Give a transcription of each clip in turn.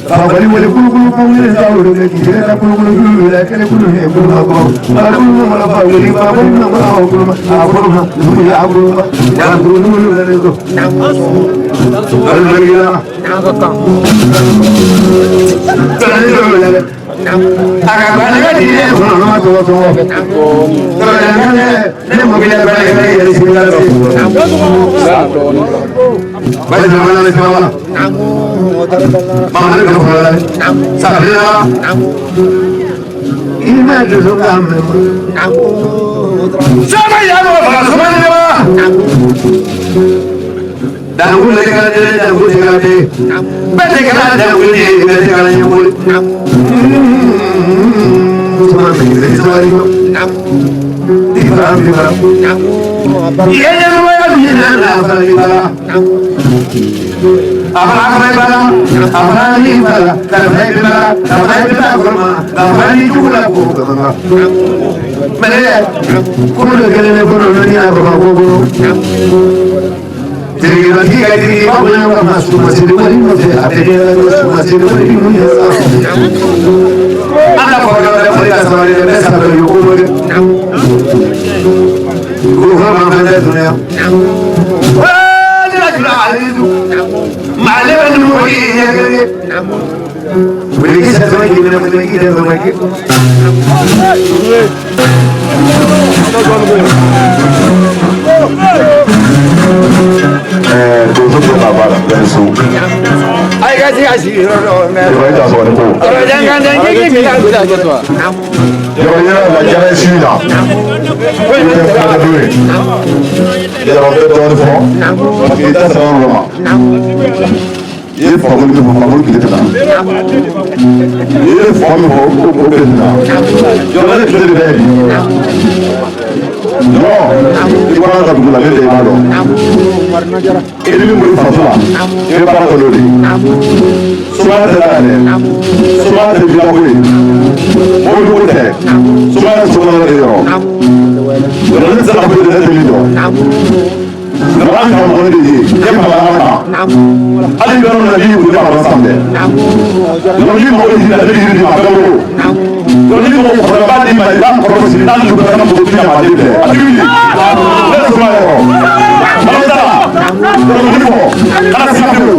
Abali wale kulu kulu zauro de kire na kulu la kele kulu he kulu ko. Kulu mala ba wali ba ba na mala kulu aburu ya aburu ya kulu la de ko. Alhamdulillah. Aga bana di ne ko no to to. To ne mo bila bana ya bismillah. Bana bana ne ko. Mama ne ko la. Sabila. Ina de so ga me. Sama ya no ba so ma ne ba. Dangu le kala de dangu le kala de bete kala dangu le bete kala nyamul sama me le sawari ko di fam ye ne no ya ni na na fa ni bala abana bala abana ni bala ka ni bala kurma ka ni jula ko ka mele ko le kele ne ko no ni na ko ko Tiri lagi kali bawa yang masuk masjid wali masjid ada masjid wali ni ada program ada mereka sama dia biasa berjumpa guru mana ada dunia wah dia jual itu malam ni mungkin ya kali beri satu lagi mana lagi dia sama lagi dozo ko ba ba da su ai ga ji ashi ro ne ba da so ne ko ro jangan dan ki ki ya guda to yo ya la jara shi da ko ne ta da dure ya ro de don fo ki ta so ro ma ye fo ko ni ko ki ta ye fo mi ko ko ke na yo la de de no i bɔra ka dugu la ne de b'a dɔn i ni min bolo faso la i bɛ baara kɛ n'o de ye sumaya tɛ da yɛlɛ sumaya tɛ dilanko ye mɔbilijugu tɛ sumaya tɛ sokɔnɔ de yɔrɔ yɔrɔ ne tɛ se ka foyi ne tɛ min dɔn nka an ka mɔgɔ de ye e ma ala kan hali yɔrɔ min na n'i y'u ne ma san dɛ yɔrɔ ni mɔgɔ y'i la ne yiri di ma bɛɛ wolo yɔrɔ ni mɔgɔ kɔrɔba di ma i b'a kɔrɔ sigi n'a nugu bɛɛ ka mɔgɔ di ma den fɛ a tigi ne suma yɔrɔ ala ta yɔrɔ ni mɔgɔ ala si ka ko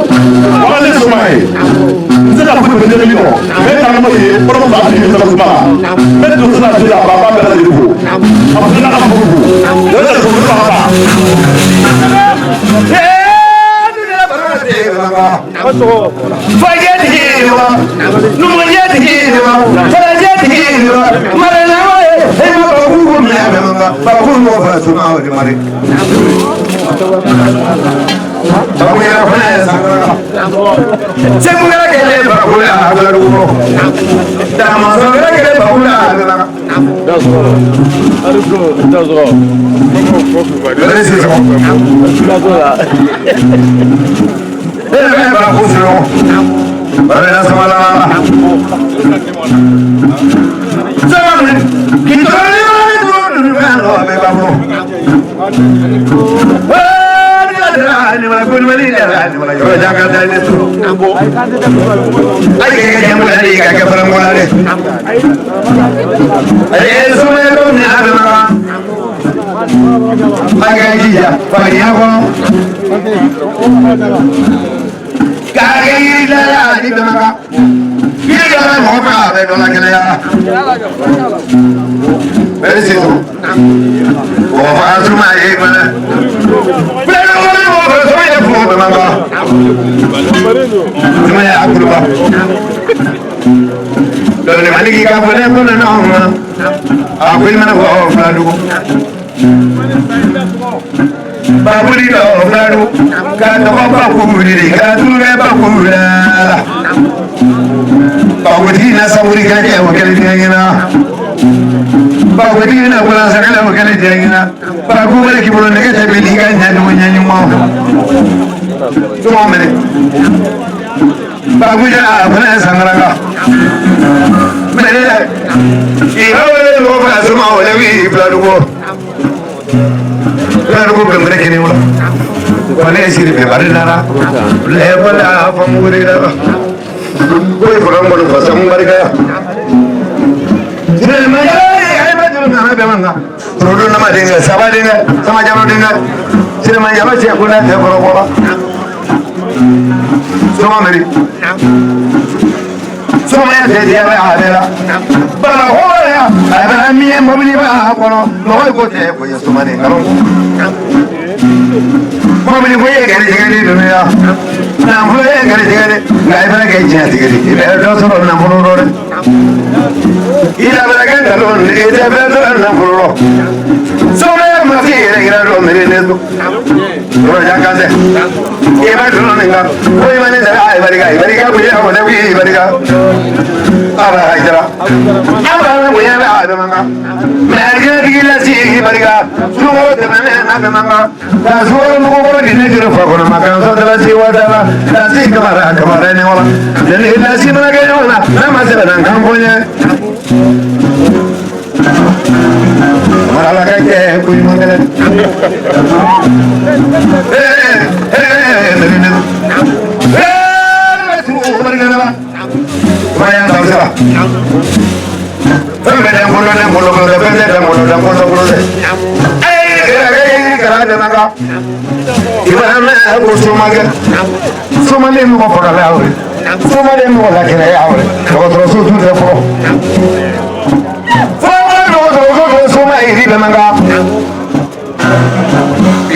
wala ne suma ye n tɛ se ka foyi bɛ ne min kɔ ne taara n'o ye kɔrɔba b'a tigi sɛbɛn suma la ne tun tɛ se ka se a baba bɛɛ lajɛlen fo a ma se ka fɔ fo ne tɛ sɔrɔ ne b'a ta. Fajetiwa, numujetiwa, farajetiwa, maranawa, hema bakugu mnyabanga, bakugu wafasuma wadi mari. Bakuya wafanya sangara. Semugara kele bakula agarugo. Dama sangara kele bakula agarugo. Das war. Das ist ba kusuro bara samala zaman kitani wani no be babu ni ma kun mali da ni ma yo jaga da ni su ai ke jamu da ni ka fara mo ale ai su me do ni ama aga jija fa ya ko kage la la di dama kire ga mo ba be do la kele ya bere se to o fa su ma ye mana pero mo ba so ya fu do ma ba ma ya akuru ba do le mali ki ka fole ko na ma a ko mana ko fa du babuli do fladu ka to ba kumuri ka tule ba kumura babuli na saburi ka je wa kale jangina babuli na wala sakala wa kale jangina ba kumuri ki bono ne ka be liga nyani mo nyani mo to mo mene babuli na bana sangaranga mene i hawe lo ba suma wala wi fladu ko Kalau bukan mereka ni mana, kalau esiri berbalik nara, lepas lah pemuri dah. कोई फुरम बड़ो फसम बरका जिन्हें मजा है बच्चों ना है बेमंगा रोडों ना मरेंगे सवाल देंगे समाज में देंगे जिन्हें मजा बच्चे को ना थे बड़ो बोला सुमा मेरी सुमा थे दिया मैं आ रहा बड़ा हो रहा अगर हम ये मोबाइल में आ करो लोग को थे कोई सुमा नहीं करो मोबाइल को ये करी जगह दुनिया ना भूले करी जगह गाय बना के चेंज करी ये तो सब ना भूलो रोड इला बना के चलो ये तो ना भूलो सुमा मत ये गिरा रो मेरे ने तो रोड जाकर से ये बात सुनो नहीं कोई मैंने जरा आई बरिका मुझे होने भी बरिका अब है जरा अब मुझे भी आ जाऊंगा मैं की लसी बरिका सुनो तो मैंने ना करूंगा सुनो मुझको कोई नहीं जरूर फकोना मगर तो लसी वाला लसी कमरा नहीं वाला जल्दी लसी बना के जाओ ना मैं मत बना काम बोले हमारा लगा के कोई मंगल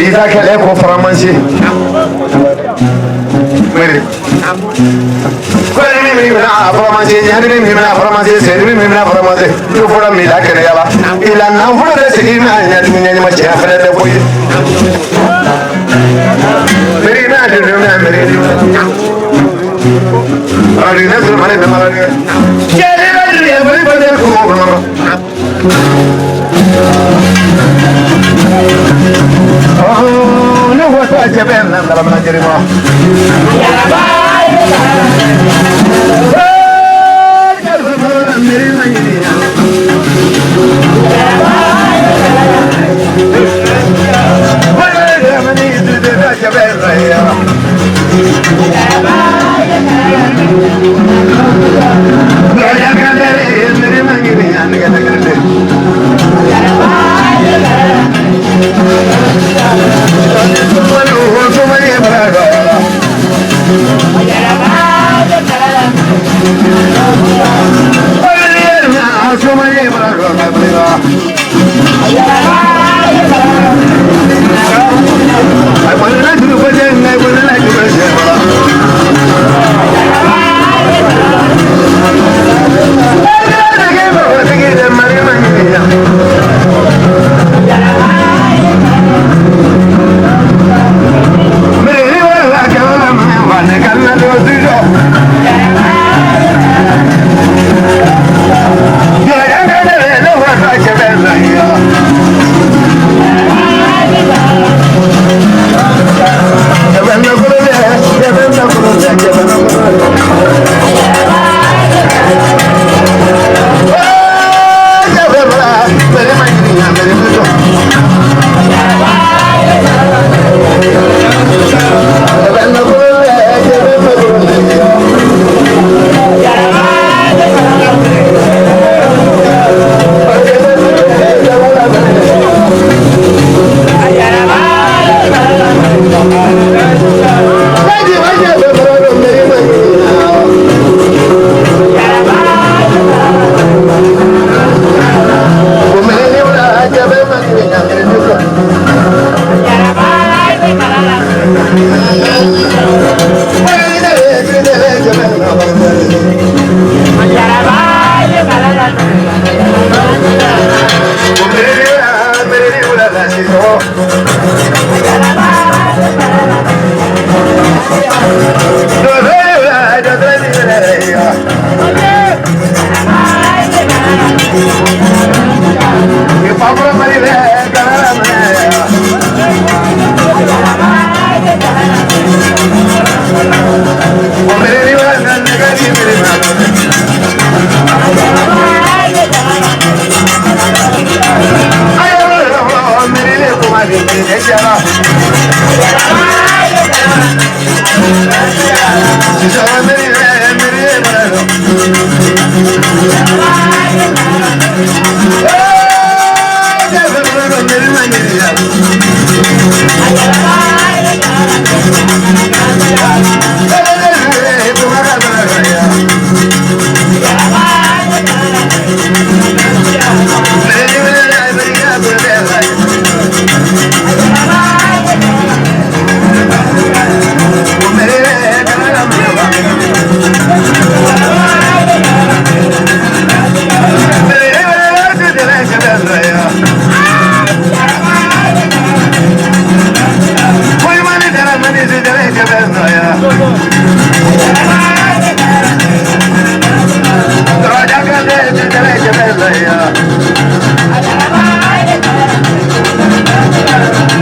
Isa kele ko faramansi mere ko ni mi na faramansi yani mi na faramansi se mi na faramansi to fora mi la kele yala ila na fora de se mi na ni ma cha fere de boy mere na de na mere ari na so mane na mala kele na de bari bari ko oh no what I have been and I'm not getting off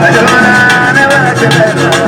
I don't wanna never get better.